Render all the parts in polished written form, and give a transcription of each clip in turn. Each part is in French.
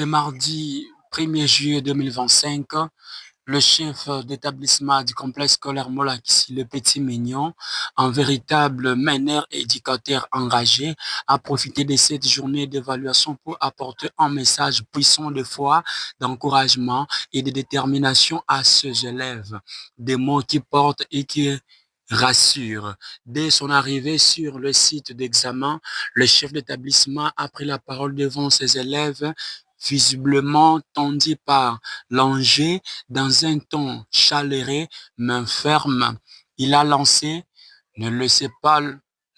Ce mardi 1er juillet 2025, le chef d'établissement du complexe scolaire Molakisi, le Petit Mignon, un véritable meneur et éducateur engagé, a profité de cette journée d'évaluation pour apporter un message puissant de foi, d'encouragement et de détermination à ses élèves. Des mots qui portent et qui rassurent. Dès son arrivée sur le site d'examen, le chef d'établissement a pris la parole devant ses élèves, visiblement tendus par l'enjeu. Dans un ton chaleureux mais ferme, il a lancé: ne laissez pas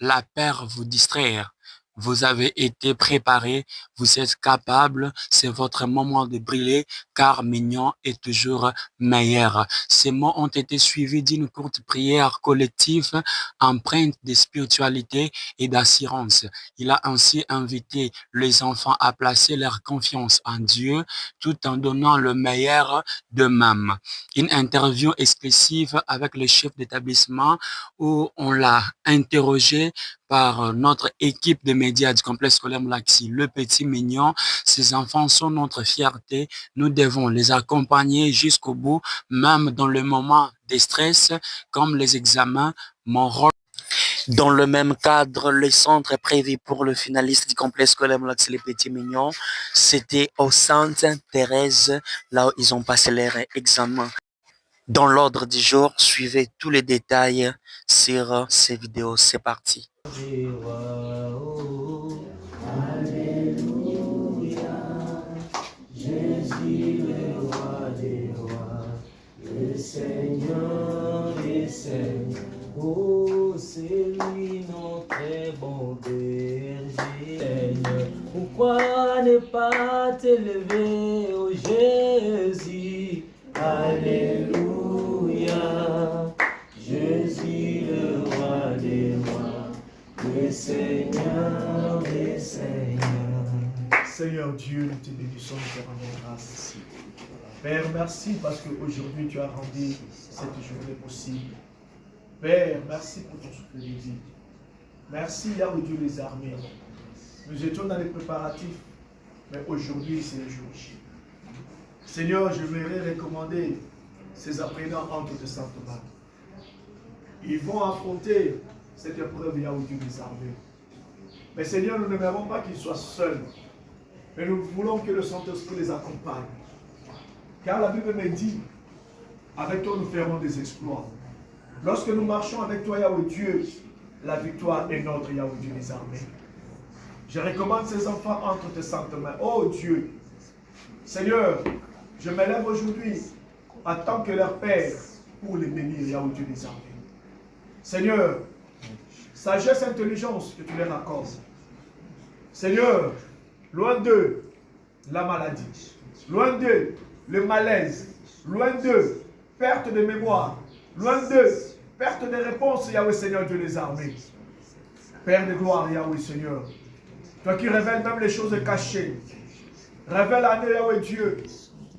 la peur vous distraire. Vous avez été préparé, vous êtes capable, c'est votre moment de briller, car Mignon est toujours meilleur. Ces mots ont été suivis d'une courte prière collective, empreinte de spiritualité et d'assurance. Il a ainsi invité les enfants à placer leur confiance en Dieu, tout en donnant le meilleur d'eux-mêmes. Une interview exclusive avec le chef d'établissement où on l'a interrogé par notre équipe de médias du complexe scolaire Moulaxi, le Petit Mignon. Ces enfants sont notre fierté. Nous devons les accompagner jusqu'au bout, même dans le moment de stress, comme les examens. Mon rôle dans le même cadre, le centre prévu pour le finaliste du complexe scolaire Moulaxi, les Petits Mignons, c'était au Sainte Thérèse, là où ils ont passé leur examen. Dans l'ordre du jour, suivez tous les détails sur ces vidéos. C'est parti. Jésus le roi des rois, le Seigneur des seigneurs. Oh, c'est lui notre bon berger. Seigneur, pourquoi ne pas t'élever, oh Jésus? Alléluia. Jésus le roi des rois, le Seigneur des seigneurs. Seigneur Dieu, nous te bénissons, nous te rendons grâce. Père, merci parce qu'aujourd'hui tu as rendu cette journée possible. Père, merci pour ton souffle de vie. Merci Yahweh Dieu des armées. Nous étions dans les préparatifs, mais aujourd'hui c'est le jour J. Seigneur, je voudrais recommander ces apprenants entre tes saintes mains. Ils vont affronter cette épreuve Yahweh Dieu des armées. Mais Seigneur, nous ne voulons pas qu'ils soient seuls. Mais nous voulons que le Saint-Esprit les accompagne. Car la Bible me dit, avec toi nous ferons des exploits. Lorsque nous marchons avec toi, Yahweh Dieu, la victoire est notre, Yahweh Dieu des armées. Je recommande ces enfants entre tes saintes mains. Oh Dieu, Seigneur, je m'élève aujourd'hui en tant que leur Père pour les bénir, Yahweh Dieu des armées. Seigneur, sagesse et intelligence que tu leur accordes. Seigneur, loin d'eux, la maladie. Loin d'eux, le malaise. Loin d'eux, perte de mémoire. Loin d'eux, perte de réponse, Yahweh Seigneur Dieu des armées. Père de gloire, Yahweh Seigneur. Toi qui révèles même les choses cachées. Révèle à nous, Yahweh Dieu,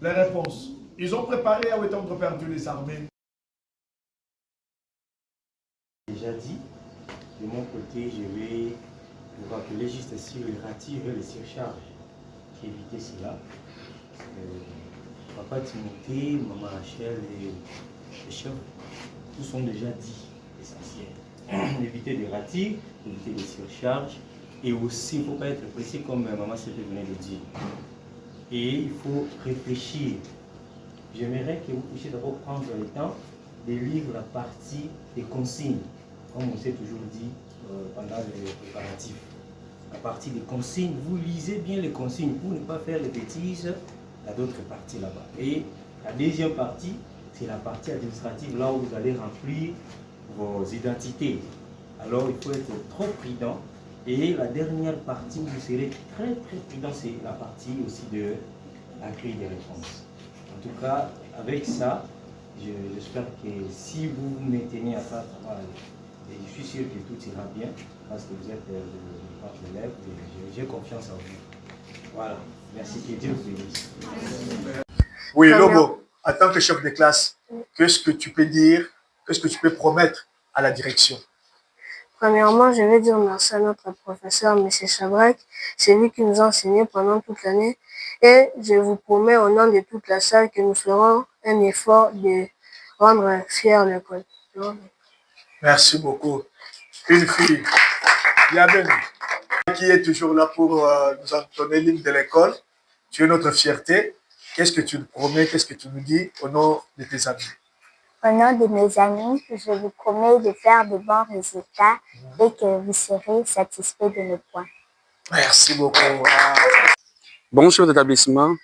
les réponses. Ils ont préparé, Yahweh ton Père Dieu des armées. Déjà dit, de mon côté, je vais vous rappeler juste sur les ratifs et les surcharges. Éviter cela. Papa Timothée, Maman Rachel et le chef, tous sont déjà dit essentiels. Éviter des ratifs, éviter des surcharges. Et aussi, il ne faut pas être précis comme Maman Céline venait de dire. Et il faut réfléchir. J'aimerais que vous puissiez d'abord prendre le temps de lire la partie des consignes, comme on s'est toujours dit pendant les préparatifs. La partie des consignes, vous lisez bien les consignes pour ne pas faire les bêtises à d'autres parties là-bas. Et la deuxième partie, c'est la partie administrative, là où vous allez remplir vos identités. Alors il faut être trop prudent. Et la dernière partie, vous serez très prudent, c'est la partie aussi de l'accueil des réponses. En tout cas, avec ça, j'espère que si vous vous maintenez à ça, ça va aller. Et je suis sûr que tout ira bien, parce que vous êtes de votre élève et j'ai confiance en vous. Voilà. Merci, que Dieu vous bénisse. Oui, Lobo, en tant que chef de classe, qu'est-ce que tu peux dire, qu'est-ce que tu peux promettre à la direction? Premièrement, je vais dire merci à notre professeur, M. Chabrak. C'est lui qui nous a enseigné pendant toute l'année. Et je vous promets au nom de toute la salle que nous ferons un effort de rendre fier l'école. Merci beaucoup. Une fille, Yaben, qui est toujours là pour nous entonner l'hymne de l'école. Tu es notre fierté. Qu'est-ce que tu nous promets, qu'est-ce que tu nous dis au nom de tes amis? Au nom de mes amis, je vous promets de faire de bons résultats et que vous serez satisfaits de mes points. Merci beaucoup. Bonjour d'établissement,